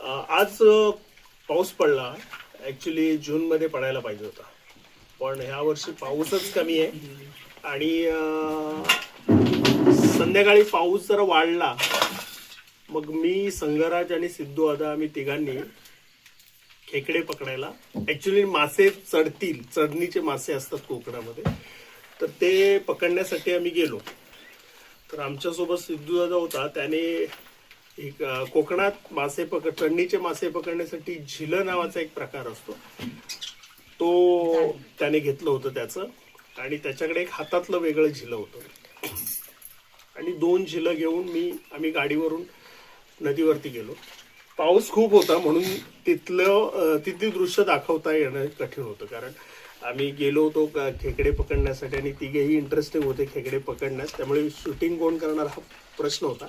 आज पाऊस पडला. ॲक्च्युली जूनमध्ये पडायला पाहिजे होता, पण ह्या वर्षी पाऊसच कमी आहे. आणि संध्याकाळी पाऊस जरा वाढला, मग मी, संगराज आणि सिद्धू दादा आम्ही तिघांनी खेकडे पकडायला, ॲक्च्युली मासे चढणीचे मासे असतात कोकणामध्ये, तर ते पकडण्यासाठी आम्ही गेलो. तर आमच्यासोबत सिद्धू दादा होता. त्याने एक कोकणात चढणीचे मासे पकडण्यासाठी झिलं नावाचा एक प्रकार असतो, तो त्याने घेतलं होतं त्याचं. आणि त्याच्याकडे एक हातातलं वेगळं झिलं होतं. आणि 2 झिलं घेऊन आम्ही गाडीवरून नदीवरती गेलो. पाऊस खूप होता म्हणून तिथली दृश्य दाखवता येणं कठीण होतं, कारण आम्ही गेलो होतो खेकडे पकडण्यासाठी आणि तिघेही इंटरेस्टिंग होते खेकडे पकडण्यास, त्यामुळे शूटिंग कोण करणार हा प्रश्न होता.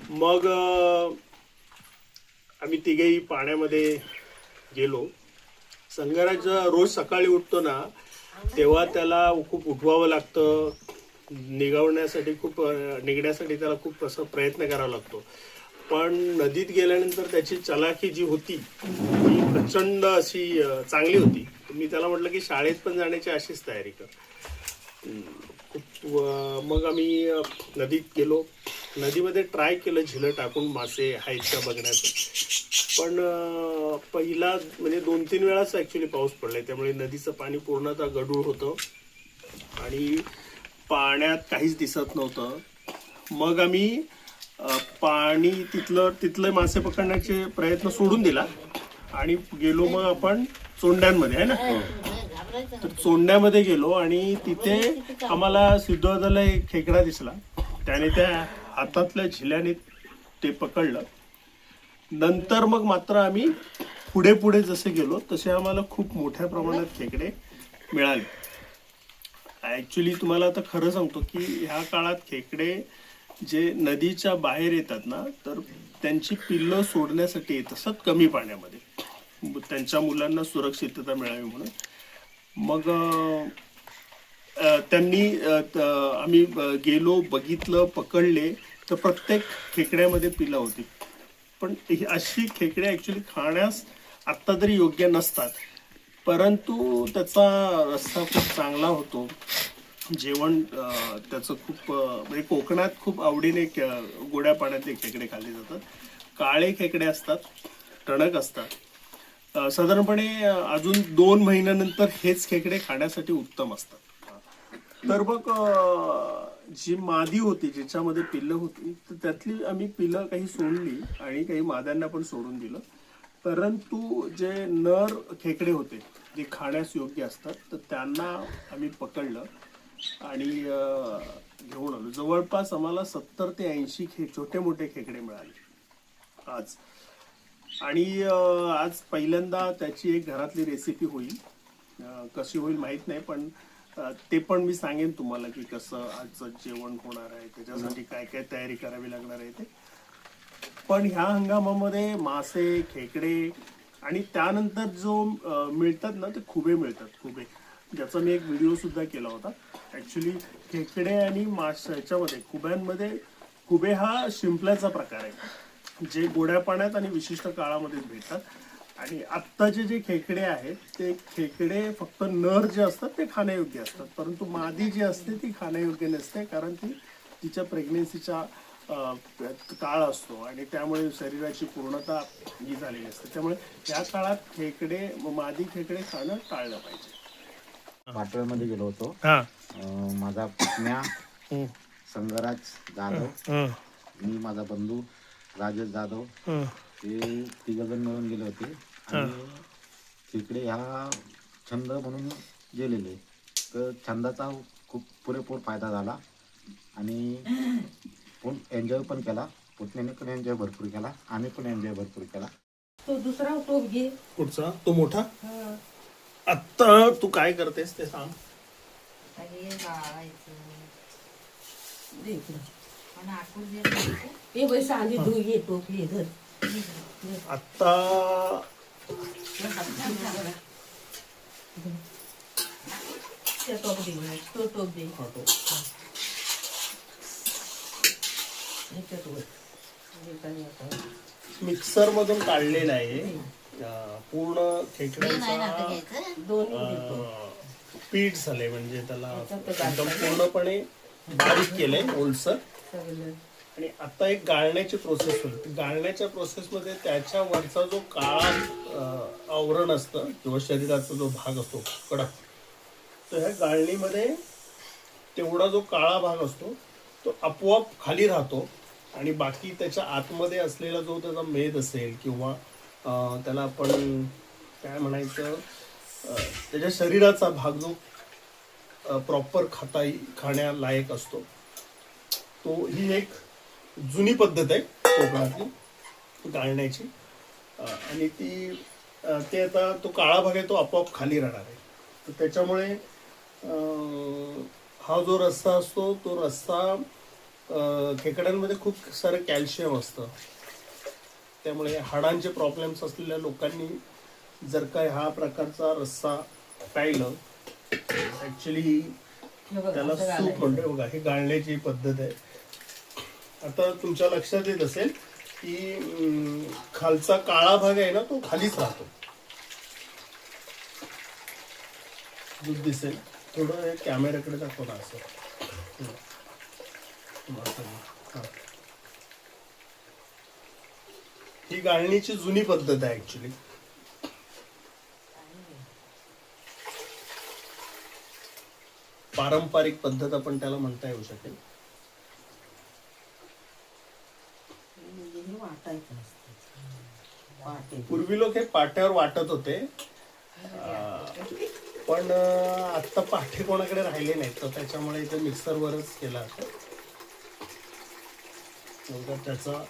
मग आम्ही तिघेही पाण्यामध्ये गेलो. संगराज रोज सकाळी उठतो ना, तेव्हा त्याला खूप उठवावं लागतं. निघण्यासाठी त्याला खूप असं प्रयत्न करावा लागतो. पण नदीत गेल्यानंतर त्याची चलाखी जी होती ती प्रचंड अशी चांगली होती. मी त्याला म्हटलं की शाळेत पण जाण्याची अशीच तयारी कर. मग आम्ही नदीत गेलो. नदीमध्ये ट्राय केलं झिलं टाकून मासे आहेत का बघण्याचं, पण पहिला म्हणजे 2-3 वेळाच ॲक्च्युली पाऊस पडलाय, त्यामुळे नदीचं पाणी पूर्णतः गढूळ होतं आणि पाण्यात काहीच दिसत नव्हतं. मग आम्ही पाणी तिथले मासे पकडण्याचे प्रयत्न सोडून दिला आणि गेलो मग आपण चोंड्यांमध्ये, आहे ना. तर चोंड्यामध्ये गेलो आणि तिथे आम्हाला सिद्धोदाला एक खेकडा दिसला. त्याने त्या हातातल्या झिल्याने ते पकडलं. नंतर मग मात्र आम्ही पुढे जसे गेलो तसे आम्हाला खूप मोठ्या प्रमाणात खेकडे मिळाले. ॲक्च्युली तुम्हाला आता खरं सांगतो की ह्या काळात खेकडे जे नदीच्या बाहेर येतात ना, तर त्यांची पिल्लं सोडण्यासाठी येत असतात कमी पाण्यामध्ये, त्यांच्या मुलांना सुरक्षितता मिळावी म्हणून. मग आम्ही गेलो, बघितलं, पकडले, तर प्रत्येक खेकड्यामध्ये पिल्लं होती. पण अशी खेकडे ॲक्च्युली खाण्यास आत्ता तरी योग्य नसतात, परंतु त्याचा रस्सा खूप चांगला होतो. जेवण त्याचं खूप म्हणजे कोकणात खूप आवडीने गोड्या पाण्यातले खेकडे खाल्ले जातात. काळे खेकडे असतात, टणक असतात. साधारणपणे अजून 2 महिन्यानंतर हेच खेकडे खाण्यासाठी उत्तम असतात. तर मग जी मादी होती ज्याच्यामध्ये पिल्लं होती, तर त्यातली आम्ही पिल्लं काही सोडली आणि काही माद्यांना पण सोडून दिलं. परंतु जे नर खेकडे होते जे खाण्यास योग्य असतात, तर त्यांना आम्ही पकडलं आणि घेऊन आलो. जवळपास आम्हाला 70 ते 80 छोटे मोठे खेकडे मिळाले आज. आणि आज पहिल्यांदा त्याची एक घरातली रेसिपी होईल. कशी होईल माहीत नाही, पण ते पण मी सांगेन तुम्हाला की कसं आजचं जेवण होणार आहे, त्याच्यासाठी काय काय तयारी करावी लागणार आहे ते. पण ह्या हंगामामध्ये मासे, खेकडे आणि त्यानंतर जो मिळतात ना, ते खुबे मिळतात. खुबे, ज्याचा मी एक व्हिडिओ सुद्धा केला होता. ॲक्च्युली खेकडे आणि ह्याच्यामध्ये खुबे हा शिंपल्याचा प्रकार आहे, जे गोड्या पाण्यात आणि विशिष्ट काळामध्येच भेटतात. आणि आत्ताचे जे खेकडे आहेत ते खेकडे फक्त नर जे असतात ते खाण्यायोग्य असतात, परंतु मादी जी असते ती खाण्यायोग्य नसते, कारण तिच्या प्रेग्नेन्सीचा काळ असतो आणि त्यामुळे शरीराची पूर्णता ही झालेली असते. त्यामुळे या काळात मादी खेकडे खाणं टाळलं पाहिजे. पाटोळ्यामध्ये गेलो होतो. माझा पुतण्या संगराज जाधव, मी, माझा बंधू राजेश जाधव, हे 3 जण मिळून गेले होते. आणि तिकडे हा छंद म्हणून गेलेले, तर छंदाचा खूप पुरेपूर फायदा झाला आणि एन्जॉय पण केला. पुतण्याने पण एन्जॉय भरपूर केला, आम्ही पण एन्जॉय भरपूर केला. तो दुसरा टोप घे. कुठचा? तो मोठा? आत्ता तू काय करतेस ते सांग. हे बैस आधी धुई घे टोप घे धर. आत्ता टोप दे, तो टोप दे. मिक्सर मधून काढलेला आहे पूर्ण खेकड्यांचा पीठ झालंय, म्हणजे त्याला एकदम पूर्णपणे बारीक केलंय ओलसर. आणि आता एक गाळण्याची प्रोसेस होईल. गाळण्याच्या प्रोसेसमध्ये त्याच्या वरचा जो काळा आवरण असतं किंवा शरीराचा जो भाग असतो कडक, तर ह्या गाळणीमध्ये तेवढा जो काळा भाग असतो तो आपोआप खाली राहतो आणि बाकी त्याच्या आतमध्ये असलेला जो त्याचा मेद असेल किंवा त्याला आपण काय म्हणायचं, त्याच्या शरीराचा भाग जो प्रॉपर खाण्यालायक असतो, तो ही एक जुनी पद्धत आहे कोकणातली गाळण्याची. आणि ते आता तो काळा भाग आहे तो आपोआप खाली राहणार आहे. तर त्याच्यामुळे हा जो रस्सा असतो तो रस्सा खेकड्यांमध्ये खूप सारं कॅल्शियम असतं, त्यामुळे हाडांचे प्रॉब्लेम्स असलेल्या लोकांनी जर काय हा प्रकारचा रस्सा प्यायलं, ऍक्च्युली त्याला सूप म्हणतो बघा, ही गाळण्याची पद्धत आहे. आता तुमच्या लक्षात येत असेल की खालचा काळा भाग आहे ना तो खालीच राहतो. दूध दिसेल थोडं कॅमेऱ्याकडे दाखव ना असं. ही गाळणीची जुनी पद्धत आहे ऍक्च्युली. पारंपरिक पद्धत आपण त्याला म्हणता येऊ शकेल. पूर्वी लोक हे पाट्यावर वाटत होते, पण आता पाठे कोणाकडे राहिले नाहीत, तर त्याच्यामुळे इथे मिक्सरवरच केला असतो. त्याचा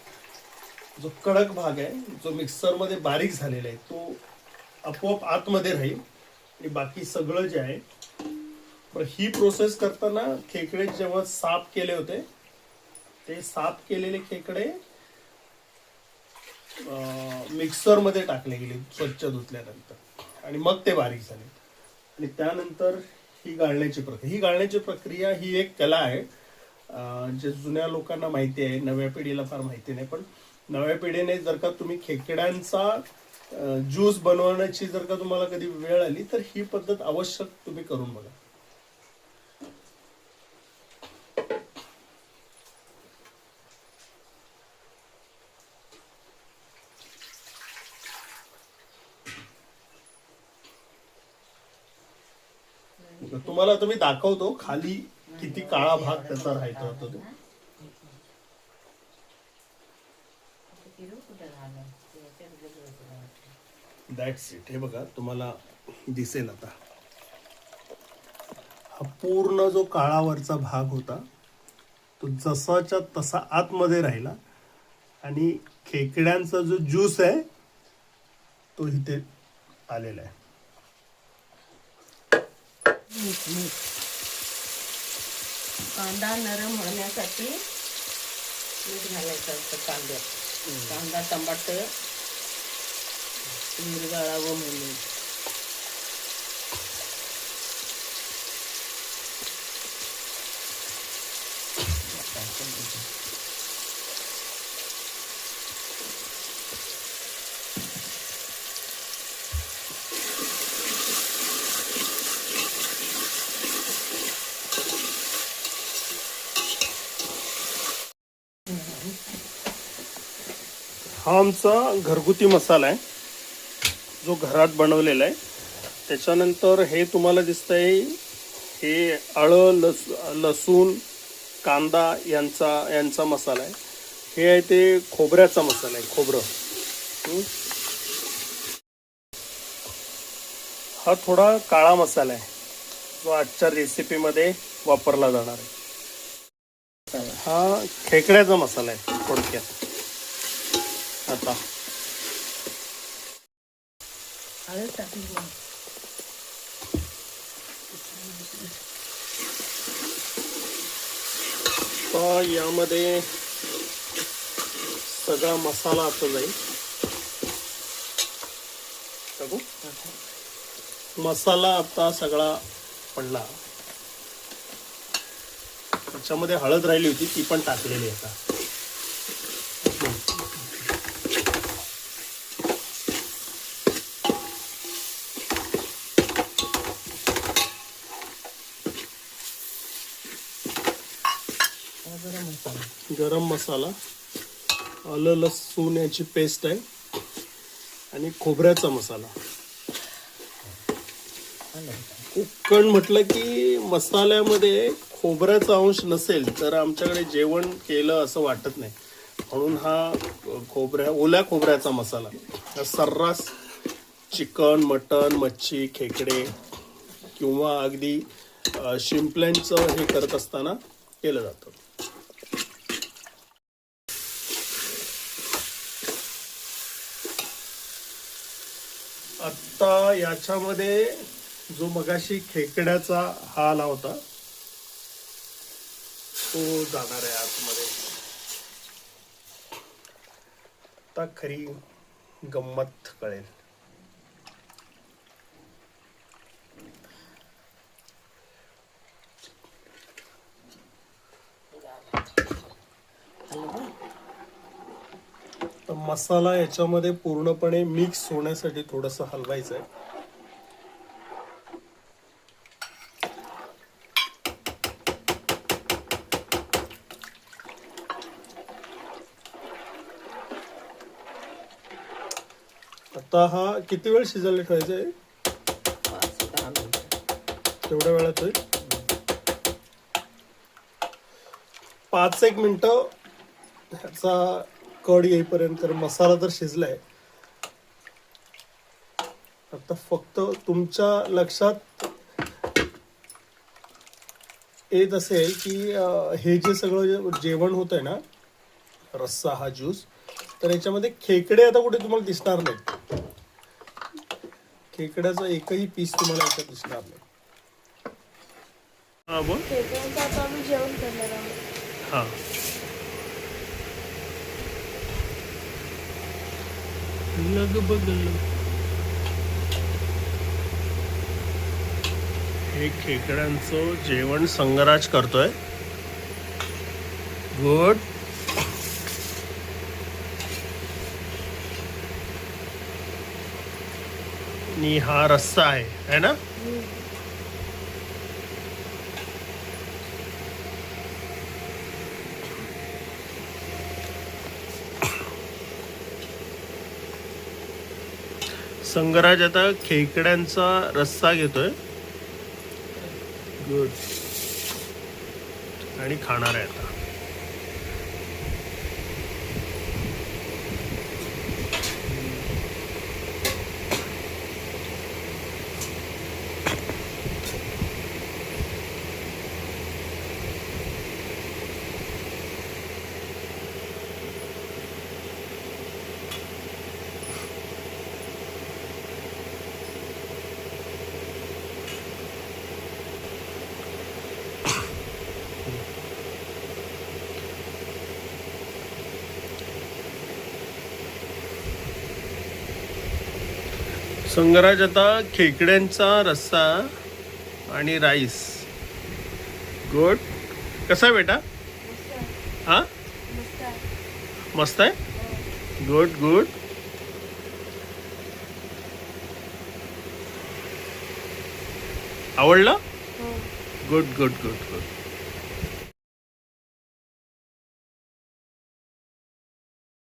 जो कडक भाग आहे जो मिक्सरमध्ये बारीक झालेला आहे तो आपोआप आतमध्ये राहील आणि बाकी सगळं जे आहे. पण ही प्रोसेस करताना खेकडे जेव्हा साफ केले होते ते साफ केलेले खेकडे मिक्सरमध्ये टाकले गेले स्वच्छ धुतल्यानंतर आणि मग ते बारीक झाले. आणि त्यानंतर ही गाळण्याची प्रक्रिया ही एक कला आहे, जे जुन्या लोकांना माहिती आहे, नव्या पिढीला फार माहिती नाही. पण नव्या पिढीने जर का तुम्ही खेकड्यांचा ज्यूस बनवण्याची जर का तुम्हाला कधी वेळ आली तर ही पद्धत आवश्यक तुम्ही करून बघा. तुम्हाला आता मी दाखवतो खाली किती काळा भाग त्याचा राहायचा होता तो. That's it. हे बघा तुम्हाला दिसेल आता हा पूर्ण जो काळावरचा भाग होता तो जसाच्या तसा आतमध्ये राहिला आणि खेकड्यांचा जो ज्यूस आहे तो इथे आलेला आहे. कांदा नरम होण्यासाठी मीठ घालायचं असतं कांद्यात. कांदा टमाटर विरघळावं म्हणून. हा आमचा घरगुती मसाला आहे जो घरात बनवलेला आहे. त्याच्यानंतर हे तुम्हाला दिसतंय हे आलं लसूण कांदा यांचा मसाला आहे. हे आहे ते खोबऱ्याचा मसाला आहे, खोबरं. हा थोडा काळा मसाला आहे जो आजच्या रेसिपीमध्ये वापरला जाणार आहे. हा खेकड्याचा मसाला आहे थोडक्यात. आता हळद टाकली. यामध्ये सगळा मसाला आता जाईल. टाकू मसाला आता सगळा पडला. त्याच्यामध्ये हळद राहिली होती ती पण टाकलेली आहे. आता गरम मसाला, आलं लसूण याची पेस्ट आहे आणि खोबऱ्याचा मसाला. कोकण म्हटलं की मसाल्यामध्ये खोबऱ्याचा अंश नसेल तर आमच्याकडे जेवण केलं असं वाटत नाही. म्हणून हा ओल्या खोबऱ्याचा मसाला हा सर्रास चिकन, मटन, मच्छी, खेकडे किंवा अगदी शिंपल्यांचं हे करत असताना केलं जातं. आता याच्यामध्ये जो मगाशी खेकड्याचा हा आला होता तो जाणार आहे आतमध्ये. आता खरी गंमत कळेल. तर मसाला याच्यामध्ये पूर्णपणे मिक्स होण्यासाठी थोडस हलवायचं आहे. आता हा किती वेळ शिजायला ठेवायचा आहे? 5 ते 10 मिनिटं. तेवढ्या वेळात होईल. 5-1 मिनिटं ह्याचा कड येईपर्यंत. तर मसाला तर शिजलाय. आता फक्त तुमच्या लक्षात येत असेल की हे जे सगळं जेवण होत आहे ना, रस्सा हा ज्यूस, तर याच्यामध्ये खेकडे आता कुठे तुम्हाला दिसणार नाही. खेकड्याचा एकही पीस तुम्हाला याच्यात दिसणार नाही. हा बोल. खेकड्यांचं आता आम्ही जेवण करणार आहोत. हा लगभग हे खेकड्यांचं जेवण संगराज करतोय. गुड. आणि हा रस्सा आहे ना? संगराज आता खेकड्यांचा रस्सा घेतोय. गुड. आणि खाणार आहे आता. संगराज आता खेकड्यांचा रस्सा आणि राईस. गुड. कसा आहे बेटा? हा मस्त आहे. Good good. आवडला? Good good good good.